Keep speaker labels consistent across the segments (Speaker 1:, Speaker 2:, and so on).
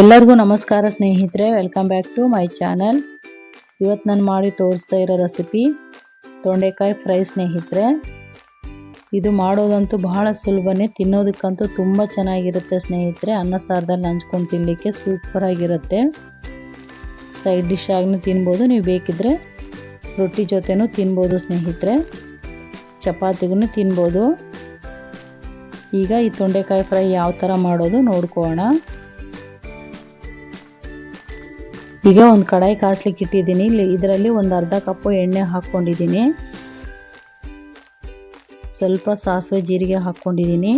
Speaker 1: ಎಲ್ಲರಿಗೂ ನಮಸ್ಕಾರ ಸ್ನೇಹಿತರೆ, welcome back to my channel. ಇವತ್ತು ನಾನು ಮಾಡಿ ತೋರಿಸ್ತಾ ಇರೋ ರೆಸಿಪಿ ತೊಂಡೆಕಾಯಿ ಫ್ರೈ ಸ್ನೇಹಿತರೆ. ಇದು ಮಾಡೋದಂತೂ ಬಹಳ ಸುಲಭನೇ, ತಿನ್ನೋದಕ್ಕಂತೂ ತುಂಬ ಚೆನ್ನಾಗಿರುತ್ತೆ ಸ್ನೇಹಿತರೆ. ಅನ್ನ ಸಾರದಲ್ಲಿ ಹಂಚ್ಕೊಂಡು ತಿನ್ನಲಿಕ್ಕೆ ಸೂಪರ್ ಆಗಿರುತ್ತೆ. ಸೈಡ್ ಡಿಶ್ ಆಗಿ ತಿನ್ಬೋದು, ನೀವು ಬೇಕಿದ್ರೆ ರೊಟ್ಟಿ ಜೊತೆನೂ ತಿನ್ಬೋದು ಸ್ನೇಹಿತರೆ, ಚಪಾತಿಗೂ ತಿನ್ಬೋದು. ಈಗ ಈ ತೊಂಡೆಕಾಯಿ ಫ್ರೈ ಯಾವ ಥರ ಮಾಡೋದು ನೋಡ್ಕೋಣ. ಈಗ ಒಂದು ಕಡಾಯಿ ಕಾಸ್ಲಿಕ್ಕೆ ಇಟ್ಟಿದ್ದೀನಿ. ಇದರಲ್ಲಿ ಒಂದು ಅರ್ಧ ಕಪ್ಪು ಎಣ್ಣೆ ಹಾಕ್ಕೊಂಡಿದ್ದೀನಿ. ಸ್ವಲ್ಪ ಸಾಸಿವೆ ಜೀರಿಗೆ ಹಾಕ್ಕೊಂಡಿದ್ದೀನಿ.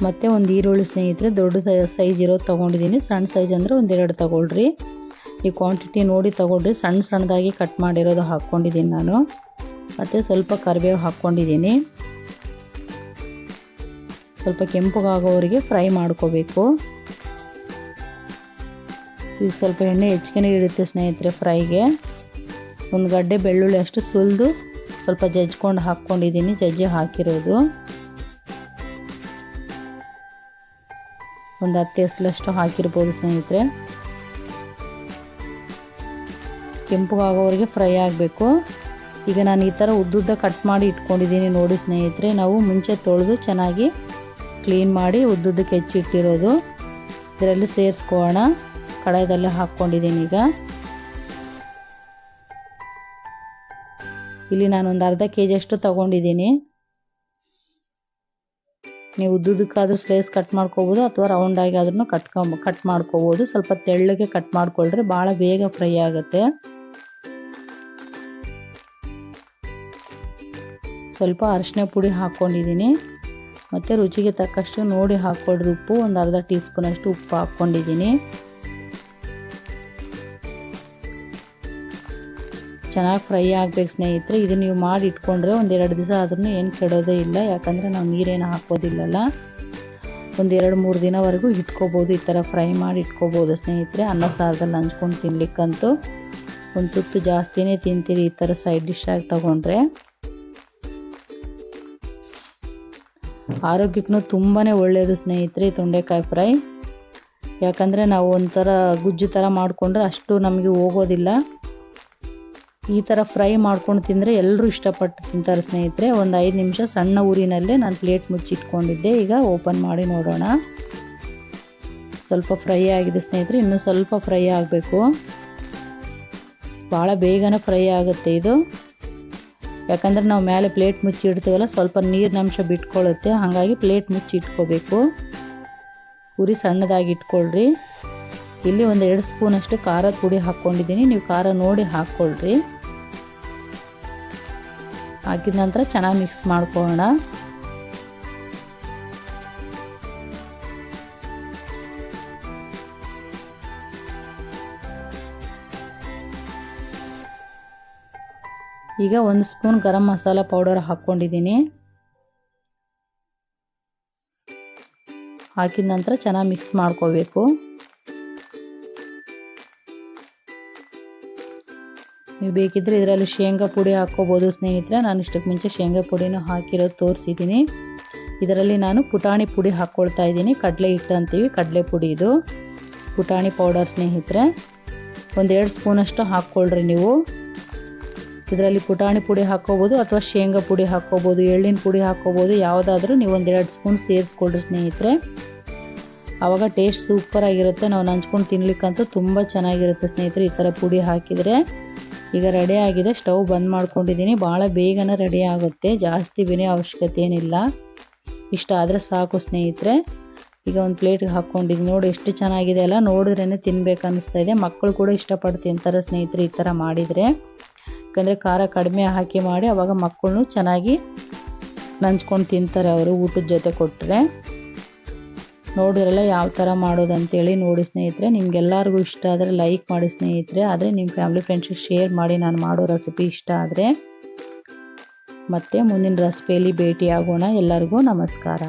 Speaker 1: ಮತ್ತೆ ಒಂದು ಈರುಳ್ಳಿ ಸ್ನೇಹಿತರೆ, ದೊಡ್ಡ ಸೈಜ್ ಇರೋದು ತೊಗೊಂಡಿದ್ದೀನಿ. ಸಣ್ಣ ಸೈಜ್ ಅಂದರೆ ಒಂದೆರಡು ತಗೊಳ್ರಿ. ಈ ಕ್ವಾಂಟಿಟಿ ನೋಡಿ ತಗೊಳ್ರಿ. ಸಣ್ಣದಾಗಿ ಕಟ್ ಮಾಡಿರೋದು ಹಾಕ್ಕೊಂಡಿದ್ದೀನಿ ನಾನು. ಮತ್ತು ಸ್ವಲ್ಪ ಕರಿಬೇವು ಹಾಕ್ಕೊಂಡಿದ್ದೀನಿ. ಸ್ವಲ್ಪ ಕೆಂಪಗಾಗೋವರೆಗೆ ಫ್ರೈ ಮಾಡ್ಕೋಬೇಕು. ಈಗ ಸ್ವಲ್ಪ ಎಣ್ಣೆ ಹೆಚ್ಚಿಗೆ ಇಡುತ್ತೆ ಸ್ನೇಹಿತರೆ ಫ್ರೈಗೆ. ಒಂದು ಗಡ್ಡೆ ಬೆಳ್ಳುಳ್ಳಿ ಅಷ್ಟು ಸುಲಿದು ಸ್ವಲ್ಪ ಜಜ್ಕೊಂಡು ಹಾಕ್ಕೊಂಡಿದ್ದೀನಿ, ಜಜ್ಜಿ ಹಾಕಿರೋದು. ಒಂದು 10 ಎಸಲಷ್ಟು ಹಾಕಿರ್ಬೋದು ಸ್ನೇಹಿತರೆ. ಕೆಂಪಗಾಗೋವರೆಗೆ ಫ್ರೈ ಆಗಬೇಕು. ಈಗ ನಾನು ಈ ಥರ ಉದ್ದುದ್ದ ಕಟ್ ಮಾಡಿ ಇಟ್ಕೊಂಡಿದ್ದೀನಿ ನೋಡಿ ಸ್ನೇಹಿತರೆ. ನಾವು ಮುಂಚೆ ತೊಳೆದು ಚೆನ್ನಾಗಿ ಕ್ಲೀನ್ ಮಾಡಿ ಉದ್ದುದ್ದಕ್ಕೆ ಹೆಚ್ಚಿಟ್ಟಿರೋದು ಇದರಲ್ಲಿ ಸೇರಿಸ್ಕೊಳ್ಳೋಣ. ಕಡಾಯದಲ್ಲೇ ಹಾಕ್ಕೊಂಡಿದ್ದೀನಿ. ಈಗ ಇಲ್ಲಿ ನಾನು ಒಂದು ಅರ್ಧ kg ಅಷ್ಟು ತಗೊಂಡಿದ್ದೀನಿ. ನೀವು ಉದ್ದುದಕ್ಕಾದ್ರೂ ಸ್ಲೈಸ್ ಕಟ್ ಮಾಡ್ಕೋಬೋದು ಅಥವಾ ರೌಂಡಾಗಿ ಆದ್ರೂ ಕಟ್ ಮಾಡ್ಕೋಬೋದು. ಸ್ವಲ್ಪ ತೆಳ್ಳಗೆ ಕಟ್ ಮಾಡ್ಕೊಳ್ರೆ ಭಾಳ ಬೇಗ ಫ್ರೈ ಆಗುತ್ತೆ. ಸ್ವಲ್ಪ ಅರಿಶಿನ ಪುಡಿ ಹಾಕ್ಕೊಂಡಿದ್ದೀನಿ. ಮತ್ತು ರುಚಿಗೆ ತಕ್ಕಷ್ಟು ನೋಡಿ ಹಾಕ್ಕೊಳ್ರಿ ಉಪ್ಪು. ಒಂದು ಅರ್ಧ ಟೀ ಸ್ಪೂನ್ ಅಷ್ಟು ಉಪ್ಪು ಹಾಕ್ಕೊಂಡಿದ್ದೀನಿ. ಚೆನ್ನಾಗಿ ಫ್ರೈ ಆಗಬೇಕು ಸ್ನೇಹಿತರೆ. ಇದು ನೀವು ಮಾಡಿ ಇಟ್ಕೊಂಡ್ರೆ ಒಂದು 2 ದಿವಸ ಆದ್ರೂ ಏನು ಕೆಡೋದೇ ಇಲ್ಲ, ಯಾಕಂದರೆ ನಾವು ನೀರೇನು ಹಾಕೋದಿಲ್ಲಲ್ಲ. ಒಂದು 2-3 ದಿನವರೆಗೂ ಇಟ್ಕೋಬೋದು. ಈ ಥರ ಫ್ರೈ ಮಾಡಿ ಇಟ್ಕೋಬೋದು ಸ್ನೇಹಿತರೆ. ಅನ್ನ ಸಾರದಲ್ಲಿ ಹಂಚ್ಕೊಂಡು ತಿನ್ಲಿಕ್ಕಂತೂ ಒಂದು ತುತ್ತು ಜಾಸ್ತಿನೇ ತಿಂತೀರಿ ಈ ಥರ ಸೈಡ್ ಡಿಶ್ ಆಗಿ ತಗೊಂಡ್ರೆ. ಆರೋಗ್ಯಕ್ಕೂ ತುಂಬಾ ಒಳ್ಳೆಯದು ಸ್ನೇಹಿತರೆ ಈ ತೊಂಡೆಕಾಯಿ ಫ್ರೈ. ಯಾಕಂದರೆ ನಾವು ಒಂಥರ ಗುಜ್ಜು ಥರ ಮಾಡಿಕೊಂಡ್ರೆ ಅಷ್ಟು ನಮಗೆ ಹೋಗೋದಿಲ್ಲ. ಈ ಥರ ಫ್ರೈ ಮಾಡ್ಕೊಂಡು ತಿಂದರೆ ಎಲ್ಲರೂ ಇಷ್ಟಪಟ್ಟು ತಿಂತಾರೆ ಸ್ನೇಹಿತರೆ. ಒಂದು 5 ನಿಮಿಷ ಸಣ್ಣ ಊರಿನಲ್ಲೇ ನಾನು ಪ್ಲೇಟ್ ಮುಚ್ಚಿಟ್ಕೊಂಡಿದ್ದೆ. ಈಗ ಓಪನ್ ಮಾಡಿ ನೋಡೋಣ. ಸ್ವಲ್ಪ ಫ್ರೈ ಆಗಿದೆ ಸ್ನೇಹಿತರೆ, ಇನ್ನೂ ಸ್ವಲ್ಪ ಫ್ರೈ ಆಗಬೇಕು. ಭಾಳ ಬೇಗನೆ ಫ್ರೈ ಆಗುತ್ತೆ ಇದು. ಯಾಕಂದರೆ ನಾವು ಮೇಲೆ ಪ್ಲೇಟ್ ಮುಚ್ಚಿ ಇಡ್ತೀವಲ್ಲ, ಸ್ವಲ್ಪ ನೀರಿನಂಶ ಬಿಟ್ಕೊಳ್ಳುತ್ತೆ. ಹಾಗಾಗಿ ಪ್ಲೇಟ್ ಮುಚ್ಚಿ ಇಟ್ಕೋಬೇಕು. ಉರಿ ಸಣ್ಣದಾಗಿ ಇಟ್ಕೊಳ್ರಿ. ಇಲ್ಲಿ ಒಂದು 2 ಸ್ಪೂನ್ ಅಷ್ಟು ಖಾರದ ಪುಡಿ ಹಾಕ್ಕೊಂಡಿದ್ದೀನಿ. ನೀವು ಖಾರ ನೋಡಿ ಹಾಕ್ಕೊಳ್ರಿ. ಹಾಕಿದ ನಂತರ ಚೆನ್ನಾಗಿ ಮಿಕ್ಸ್ ಮಾಡ್ಕೊಳ್ಳೋಣ. ಈಗ 1 ಸ್ಪೂನ್ ಗರಂ ಮಸಾಲ ಪೌಡರ್ ಹಾಕ್ಕೊಂಡಿದ್ದೀನಿ. ಹಾಕಿದ ನಂತರ ಚೆನ್ನಾಗಿ ಮಿಕ್ಸ್ ಮಾಡ್ಕೋಬೇಕು. ನೀವು ಬೇಕಿದ್ರೆ ಇದರಲ್ಲಿ ಶೇಂಗಾ ಪುಡಿ ಹಾಕ್ಕೋಬೋದು ಸ್ನೇಹಿತರೆ. ನಾನು ಇಷ್ಟಕ್ಕೆ ಮುಂಚೆ ಶೇಂಗಾ ಪುಡಿನೂ ಹಾಕಿರೋದು ತೋರಿಸಿದ್ದೀನಿ. ಇದರಲ್ಲಿ ನಾನು ಪುಟಾಣಿ ಪುಡಿ ಹಾಕ್ಕೊಳ್ತಾ ಇದ್ದೀನಿ. ಕಡಲೆ ಹಿಟ್ಟು ಅಂತೀವಿ, ಕಡಲೆ ಪುಡಿ ಇದು ಪುಟಾಣಿ ಪೌಡರ್ ಸ್ನೇಹಿತರೆ. ಒಂದು 2 ಸ್ಪೂನಷ್ಟು ಹಾಕ್ಕೊಳ್ರಿ ನೀವು. ಇದರಲ್ಲಿ ಪುಟಾಣಿ ಪುಡಿ ಹಾಕ್ಕೋಬೋದು ಅಥವಾ ಶೇಂಗಾ ಪುಡಿ ಹಾಕ್ಕೋಬೋದು, ಎಳ್ಳಿನ ಪುಡಿ ಹಾಕ್ಕೋಬೋದು. ಯಾವುದಾದ್ರೂ ನೀವು ಒಂದು 2 ಸ್ಪೂನ್ ಸೇರಿಸ್ಕೊಳ್ರಿ ಸ್ನೇಹಿತರೆ. ಆವಾಗ ಟೇಸ್ಟ್ ಸೂಪರಾಗಿರುತ್ತೆ. ನಾವು ನಂಚ್ಕೊಂಡು ತಿನ್ಲಿಕ್ಕಂತೂ ತುಂಬ ಚೆನ್ನಾಗಿರುತ್ತೆ ಸ್ನೇಹಿತರೆ ಈ ಥರ ಪುಡಿ ಹಾಕಿದರೆ. ಈಗ ರೆಡಿ ಆಗಿದೆ. ಸ್ಟವ್ ಬಂದ್ ಮಾಡ್ಕೊಂಡಿದ್ದೀನಿ. ಭಾಳ ಬೇಗನೆ ರೆಡಿ ಆಗುತ್ತೆ, ಜಾಸ್ತಿ ಬೇನೆ ಅವಶ್ಯಕತೆ ಏನಿಲ್ಲ. ಇಷ್ಟ ಆದರೆ ಸಾಕು ಸ್ನೇಹಿತರೆ. ಈಗ ಒಂದು ಪ್ಲೇಟ್ಗೆ ಹಾಕ್ಕೊಂಡಿದ್ದೀನಿ. ನೋಡಿ ಎಷ್ಟು ಚೆನ್ನಾಗಿದೆ ಅಲ್ಲ, ನೋಡಿದ್ರೇ ತಿನ್ಬೇಕು ಅನ್ನಿಸ್ತಾ ಇದೆ. ಮಕ್ಕಳು ಕೂಡ ಇಷ್ಟಪಟ್ಟು ತಿಂತಾರೆ ಸ್ನೇಹಿತರೆ ಈ ಥರ ಮಾಡಿದರೆ. ಯಾಕಂದರೆ ಖಾರ ಕಡಿಮೆ ಹಾಕಿ ಮಾಡಿ, ಆವಾಗ ಮಕ್ಕಳು ಚೆನ್ನಾಗಿ ನಂಚ್ಕೊಂಡು ತಿಂತಾರೆ ಅವರು ಊಟದ ಜೊತೆ ಕೊಟ್ಟರೆ. ನೋಡಿದ್ರಲ್ಲ ಯಾವ ಥರ ಮಾಡೋದಂತೇಳಿ. ನೋಡಿ ಸ್ನೇಹಿತರೆ, ನಿಮ್ಗೆಲ್ಲರಿಗೂ ಇಷ್ಟ ಆದರೆ ಲೈಕ್ ಮಾಡಿ ಸ್ನೇಹಿತರೆ. ಆದರೆ ನಿಮ್ಮ ಫ್ಯಾಮಿಲಿ ಫ್ರೆಂಡ್ಸಿಗೆ ಶೇರ್ ಮಾಡಿ ನಾನು ಮಾಡೋ ರೆಸಿಪಿ ಇಷ್ಟ ಆದರೆ. ಮತ್ತೆ ಮುಂದಿನ ರೆಸಿಪಿಯಲ್ಲಿ ಭೇಟಿ ಆಗೋಣ. ಎಲ್ಲರಿಗೂ ನಮಸ್ಕಾರ.